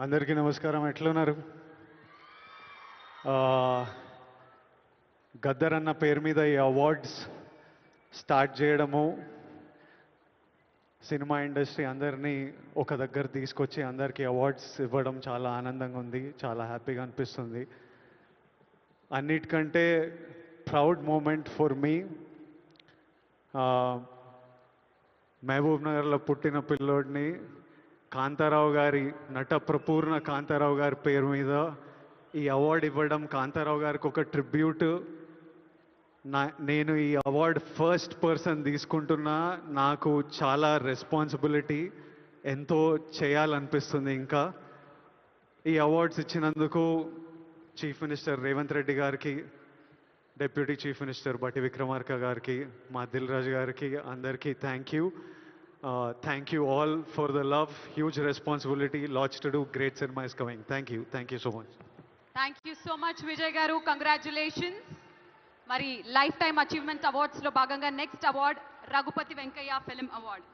అందరికీ నమస్కారం. ఎట్లున్నారు? గద్దర్ అన్న పేరు మీద ఈ అవార్డ్స్ స్టార్ట్ చేయడము, సినిమా ఇండస్ట్రీ అందరినీ ఒక దగ్గర తీసుకొచ్చి అందరికీ అవార్డ్స్ ఇవ్వడం చాలా ఆనందంగా ఉంది, చాలా హ్యాపీగా అనిపిస్తుంది. అన్నిటికంటే ప్రౌడ్ మూమెంట్ ఫర్ మీ, మహబూబ్ నగర్లో పుట్టిన పిల్లోడిని కాంతారావు గారి ప్రపూర్ణ కాంతారావు గారి పేరు మీద ఈ అవార్డు ఇవ్వడం, కాంతారావు గారికి ఒక ట్రిబ్యూట్. నేను ఈ అవార్డు ఫస్ట్ పర్సన్ తీసుకుంటున్నా. నాకు చాలా రెస్పాన్సిబిలిటీ, ఎంతో చేయాలనిపిస్తుంది. ఇంకా ఈ అవార్డ్స్ ఇచ్చినందుకు చీఫ్ మినిస్టర్ రేవంత్ రెడ్డి గారికి, డిప్యూటీ చీఫ్ మినిస్టర్ బట్టి విక్రమార్క గారికి, మా దిల్ రాజు గారికి, అందరికీ thank you. Thank you all for the love. Huge responsibility, lots to do. Great cinema is coming. Thank you so much. Thank you so much, Vijay Garu. Congratulations. Mari Lifetime Achievement Awards lo bhaganga next award Raghupati Venkayya Film Award.